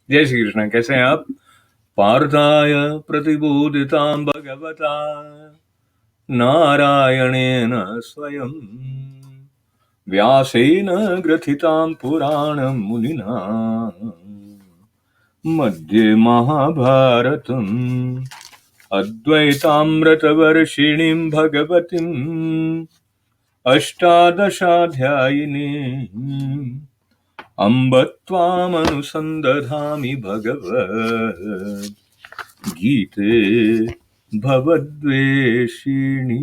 जय श्री कृष्ण। कैसे हैं आप? पार्थाय प्रतिबोधितां भगवता नारायणेन स्वयं व्यासेन ग्रथितां पुराणं मुनिना मध्ये महाभारतम् अद्वैतामृतवर्षिणीं भगवतीम् अष्टादशाध्यायिनीम् अम्ब त्वामनुसन्दधामि भगवत् गीते भवद्वेषिणी।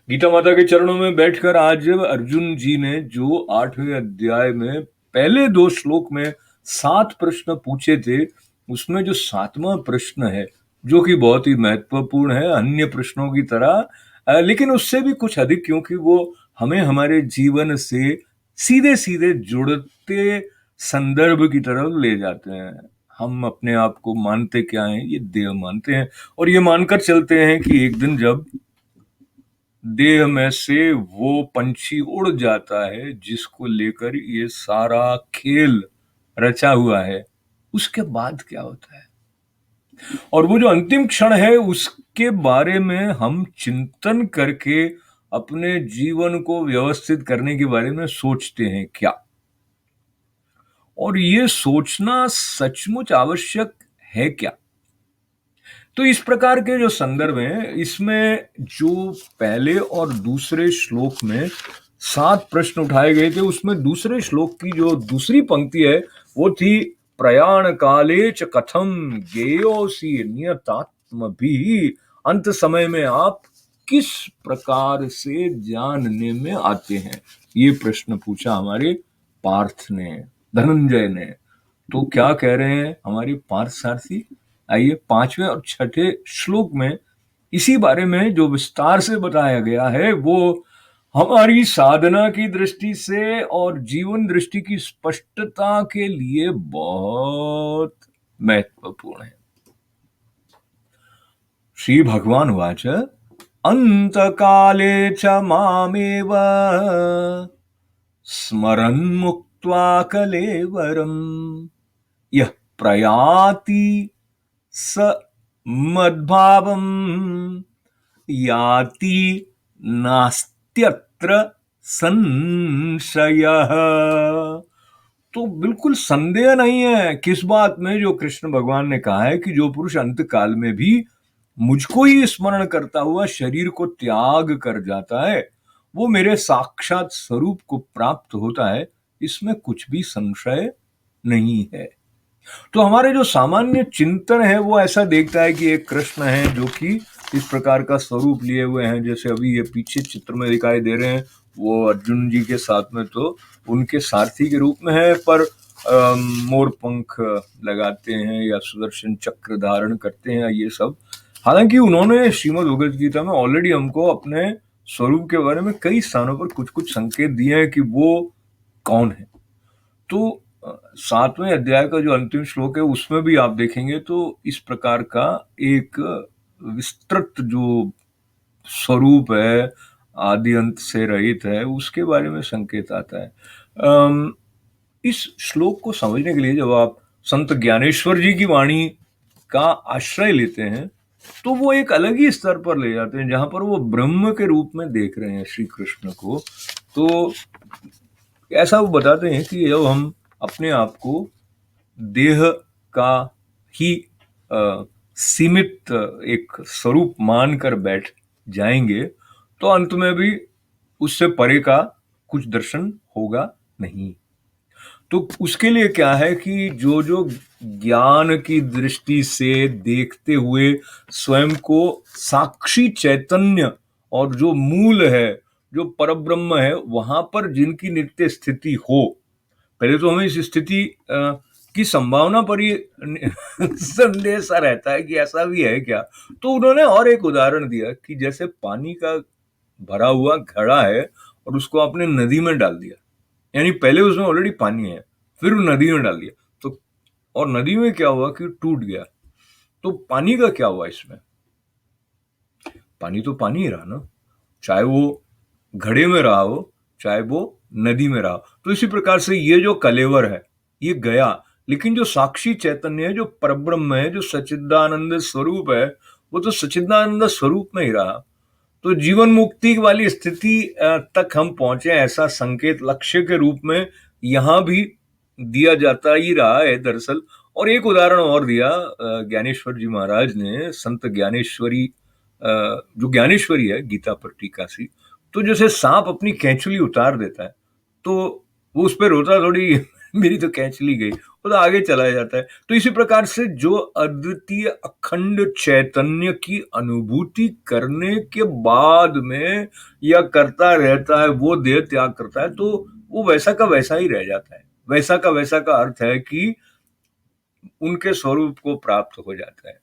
गीता माता के चरणों में बैठकर आज अर्जुन जी ने जो 8वें अध्याय में पहले 2 श्लोक में 7 प्रश्न पूछे थे, उसमें जो 7वां प्रश्न है जो कि बहुत ही महत्वपूर्ण है अन्य प्रश्नों की तरह, लेकिन उससे भी कुछ अधिक, क्योंकि वो हमें हमारे जीवन से सीधे सीधे जुड़ते संदर्भ की तरफ ले जाते हैं। हम अपने आप को मानते क्या हैं? ये देह मानते हैं, और ये मानकर चलते हैं कि एक दिन जब देह में से वो पंछी उड़ जाता है जिसको लेकर ये सारा खेल रचा हुआ है, उसके बाद क्या होता है, और वो जो अंतिम क्षण है उसके बारे में हम चिंतन करके अपने जीवन को व्यवस्थित करने के बारे में सोचते हैं क्या? और ये सोचना सचमुच आवश्यक है क्या? तो इस प्रकार के जो संदर्भ हैं, इसमें जो पहले और दूसरे श्लोक में 7 प्रश्न उठाए गए थे, उसमें दूसरे श्लोक की जो दूसरी पंक्ति है वो थी प्रयाण काले च कथम गेयोसी नियतात्मभिः, अंत समय में आप किस प्रकार से जानने में आते हैं। ये प्रश्न पूछा हमारे पार्थ ने, धनंजय ने। तो क्या कह रहे हैं हमारे पार्थ सारथी? आइए 5वें और 6ठे श्लोक में इसी बारे में जो विस्तार से बताया गया है वो हमारी साधना की दृष्टि से और जीवन दृष्टि की स्पष्टता के लिए बहुत महत्वपूर्ण है। श्री भगवान उवाच अंतकाले च मामेव स्मरन् मुक्त्वा कलेवरम् यः प्रयाति स मद्भावं याति नास्त्यत्र संशयः। तो बिल्कुल संदेह नहीं है किस बात में, जो कृष्ण भगवान ने कहा है कि जो पुरुष अंत काल में भी मुझको ही स्मरण करता हुआ शरीर को त्याग कर जाता है वो मेरे साक्षात स्वरूप को प्राप्त होता है, इसमें कुछ भी संशय नहीं है। तो हमारे जो सामान्य चिंतन है वो ऐसा देखता है कि एक कृष्ण है जो कि इस प्रकार का स्वरूप लिए हुए हैं, जैसे अभी ये पीछे चित्र में दिखाई दे रहे हैं, वो अर्जुन जी के साथ में तो उनके सारथी के रूप में है, पर मोर पंख लगाते हैं या सुदर्शन चक्र धारण करते हैं, ये सब। हालांकि उन्होंने श्रीमद् भगवद गीता में ऑलरेडी हमको अपने स्वरूप के बारे में कई स्थानों पर कुछ कुछ संकेत दिए हैं कि वो कौन है। तो 7वें अध्याय का जो अंतिम श्लोक है उसमें भी आप देखेंगे तो इस प्रकार का एक विस्तृत जो स्वरूप है, आदि अंत से रहित है, उसके बारे में संकेत आता है। इस श्लोक को समझने के लिए जब आप संत ज्ञानेश्वर जी की वाणी का आश्रय लेते हैं तो वो एक अलग ही स्तर पर ले जाते हैं, जहां पर वो ब्रह्म के रूप में देख रहे हैं श्री कृष्ण को। तो ऐसा वो बताते हैं कि जब हम अपने आप को देह का ही सीमित एक स्वरूप मानकर बैठ जाएंगे तो अंत में भी उससे परे का कुछ दर्शन होगा नहीं। तो उसके लिए क्या है कि जो जो ज्ञान की दृष्टि से देखते हुए स्वयं को साक्षी चैतन्य और जो मूल है, जो परब्रह्म है, वहां पर जिनकी नित्य स्थिति हो, पहले तो हमें इस स्थिति की संभावना पर ही संदेह सा रहता है कि ऐसा भी है क्या। तो उन्होंने और एक उदाहरण दिया कि जैसे पानी का भरा हुआ घड़ा है और उसको आपने नदी में डाल दिया, यानी पहले उसमें ऑलरेडी पानी है, फिर नदी में डाल दिया, तो और नदी में क्या हुआ कि टूट गया। तो पानी का क्या हुआ इसमें? पानी तो पानी ही रहा ना, चाहे वो घड़े में रहा हो, चाहे वो नदी में रहा। तो इसी प्रकार से ये जो कलेवर है ये गया, लेकिन जो साक्षी चैतन्य है, जो परब्रह्म है, जो सच्चिदानंद स्वरूप है, वो तो सच्चिदानंद स्वरूप में ही रहा। तो जीवन मुक्ति वाली स्थिति तक हम पहुंचे, ऐसा संकेत लक्ष्य के रूप में यहां भी दिया जाता ही रहा है दरअसल। और एक उदाहरण और दिया ज्ञानेश्वर जी महाराज ने, संत ज्ञानेश्वरी, जो ज्ञानेश्वरी है गीता पर टीकासी, तो जैसे सांप अपनी कैंचुली उतार देता है तो वो उस पर रोता थोड़ी मेरी तो कैंचुली गई, वो तो आगे चला जाता है। तो इसी प्रकार से जो अद्वितीय अखंड चैतन्य की अनुभूति करने के बाद में या करता रहता है, वो देह त्याग करता है, तो वो वैसा का वैसा ही रह जाता है। वैसा का वैसा का अर्थ है कि उनके स्वरूप को प्राप्त हो जाता है।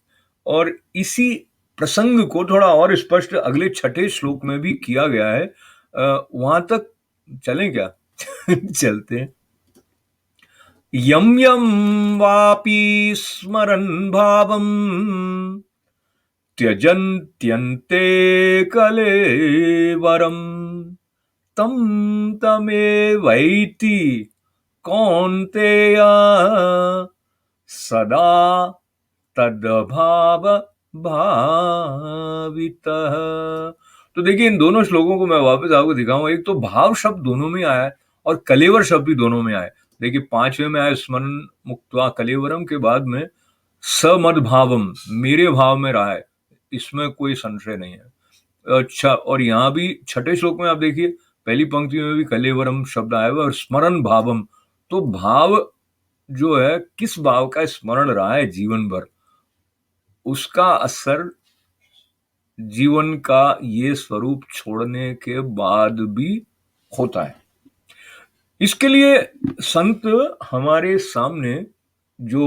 और इसी प्रसंग को थोड़ा और स्पष्ट अगले 6ठे श्लोक में भी किया गया है। वहां तक चलें क्या? चलते हैं। यम यम वापि स्मरन् भावम त्यजन्त्यन्ते कलेवरम तम तमेवैति कौन्तेय सदा तद्भाव भावितः। तो देखिए, इन दोनों श्लोकों को मैं वापस आपको दिखाऊंगा। एक तो भाव शब्द दोनों में आया है और कलेवर शब्द भी दोनों में आया है। देखिए, 5वें में आया स्मरण मुक्त्वा कलेवरम के बाद में समद भावम, मेरे भाव में रहा है, इसमें कोई संशय नहीं है। अच्छा, और यहाँ भी 6ठे श्लोक में आप देखिए, पहली पंक्ति में भी कलेवरम शब्द आया हुआ और स्मरण भावम। तो भाव जो है, किस भाव का स्मरण रहा है जीवन भर, उसका असर जीवन का ये स्वरूप छोड़ने के बाद भी होता है। इसके लिए संत हमारे सामने जो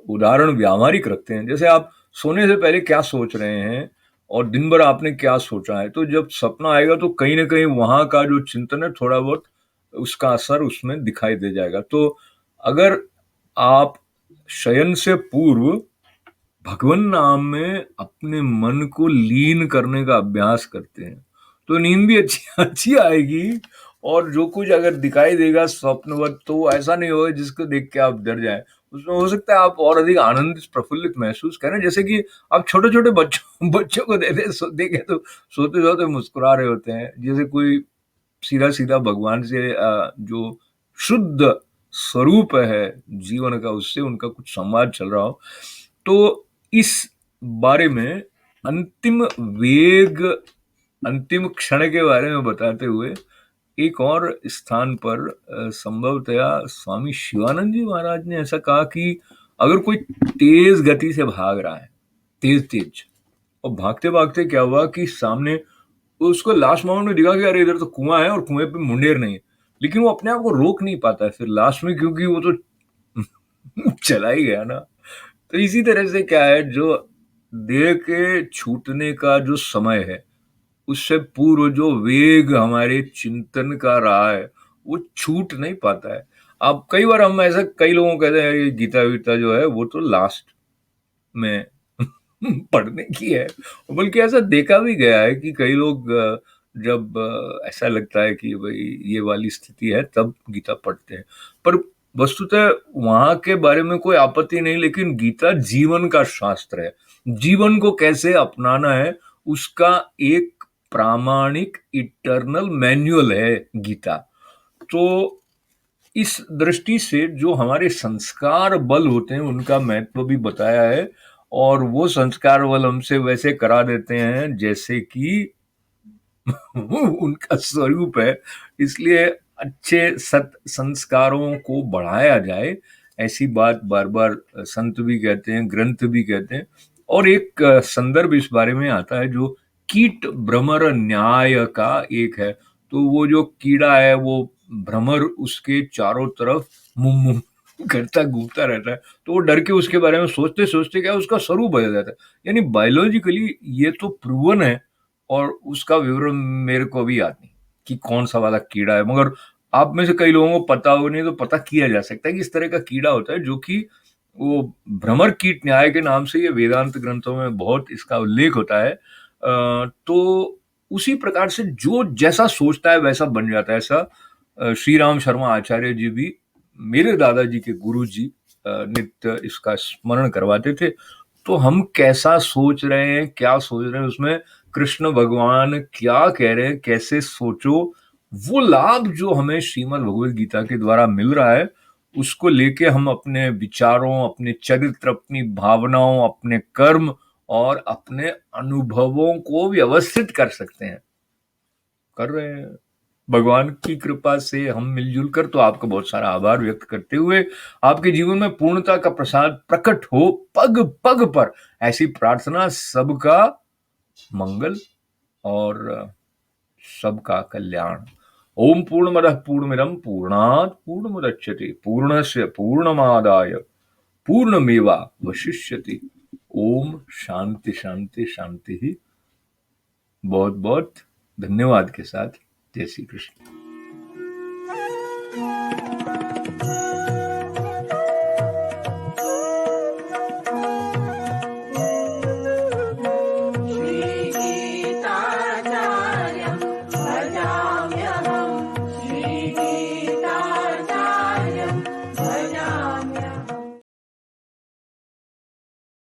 उदाहरण व्यावहारिक रखते हैं, जैसे आप सोने से पहले क्या सोच रहे हैं और दिन भर आपने क्या सोचा है, तो जब सपना आएगा तो कहीं ना कहीं वहां का जो चिंतन है थोड़ा बहुत उसका असर उसमें दिखाई दे जाएगा। तो अगर आप शयन से पूर्व भगवन नाम में अपने मन को लीन करने का अभ्यास करते हैं तो नींद भी अच्छी अच्छी आएगी। और जो कुछ अगर दिखाई देगा स्वप्नवत, तो वो ऐसा नहीं होगा जिसको देख के आप डर जाएं। उसमें हो सकता है आप और अधिक आनंदित प्रफुल्लित महसूस करें, जैसे कि आप छोटे छोटे बच्चों बच्चों को देखे तो सोते सोते मुस्कुरा रहे होते हैं, जैसे कोई सीधा सीधा भगवान से जो शुद्ध स्वरूप है जीवन का, उससे उनका कुछ संवाद चल रहा हो। तो इस बारे में अंतिम वेग, अंतिम क्षण के बारे में बताते हुए एक और स्थान पर संभवतया स्वामी शिवानंद जी महाराज ने ऐसा कहा कि अगर कोई तेज गति से भाग रहा है, तेज तेज, और भागते भागते क्या हुआ कि सामने उसको लास्ट मोमेंट में दिखा कि अरे इधर तो कुआं है और कुएं पे मुंडेर नहीं है, लेकिन वो अपने आप को रोक नहीं पाता है फिर लास्ट में, क्योंकि वो तो चला ही गया ना। तो इसी तरह से क्या है, जो देह के छूटने का जो समय है, उससे पूर्व जो वेग हमारे चिंतन का रहा है वो छूट नहीं पाता है। अब कई बार हम ऐसा, कई लोगों को कहते हैं ये गीता वीता जो है वो तो लास्ट में पढ़ने की है, बल्कि ऐसा देखा भी गया है कि कई लोग जब ऐसा लगता है कि भाई ये वाली स्थिति है तब गीता पढ़ते हैं। पर वस्तुतः वहां के बारे में कोई आपत्ति नहीं, लेकिन गीता जीवन का शास्त्र है। जीवन को कैसे अपनाना है उसका एक प्रामाणिक इटर्नल मैनुअल है गीता। तो इस दृष्टि से जो हमारे संस्कार बल होते हैं उनका महत्व भी बताया है, और वो संस्कार बल हमसे वैसे करा देते हैं जैसे कि उनका स्वरूप है। इसलिए अच्छे सत संस्कारों को बढ़ाया जाए, ऐसी बात बार बार संत भी कहते हैं, ग्रंथ भी कहते हैं। और एक संदर्भ इस बारे में आता है जो कीट भ्रमर न्याय का एक है। तो वो जो कीड़ा है वो भ्रमर उसके चारों तरफ मुम मुम करता घूमता रहता है, तो वो डर के उसके बारे में सोचते सोचते क्या उसका स्वरूप बदल जाता है। यानी बायोलॉजिकली ये तो प्रूवन है, और उसका विवरण मेरे को भी याद नहीं कि कौन सा वाला कीड़ा है, मगर आप में से कई लोगों को पता हो, नहीं तो पता किया जा सकता है कि इस तरह का कीड़ा होता है जो कि वो भ्रमर कीट न्याय के नाम से ये वेदांत ग्रंथों में बहुत इसका उल्लेख होता है। तो उसी प्रकार से जो जैसा सोचता है वैसा बन जाता है। ऐसा श्री राम शर्मा आचार्य जी भी, मेरे दादाजी के गुरु जी, नित्य इसका स्मरण करवाते थे। तो हम कैसा सोच रहे हैं, क्या सोच रहे हैं, उसमें कृष्ण भगवान क्या कह रहे हैं, कैसे सोचो, वो लाभ जो हमें श्रीमद् भगवद गीता के द्वारा मिल रहा है, उसको लेके हम अपने विचारों, अपने चरित्र, अपनी भावनाओं, अपने कर्म और अपने अनुभवों को व्यवस्थित कर सकते हैं, कर रहे हैं। भगवान की कृपा से हम मिलजुल कर, तो आपका बहुत सारा आभार व्यक्त करते हुए, आपके जीवन में पूर्णता का प्रसाद प्रकट हो पग पग पर, ऐसी प्रार्थना, सबका मंगल और सबका कल्याण। ओम पूर्णमदः पूर्णमिदं पूर्णात् पूर्णमुदच्यते पूर्णस्य पूर्णमादाय पूर्णमेवावशिष्यते। ओम शांति शांति शांति ही। बहुत बहुत धन्यवाद के साथ, जय श्री कृष्ण।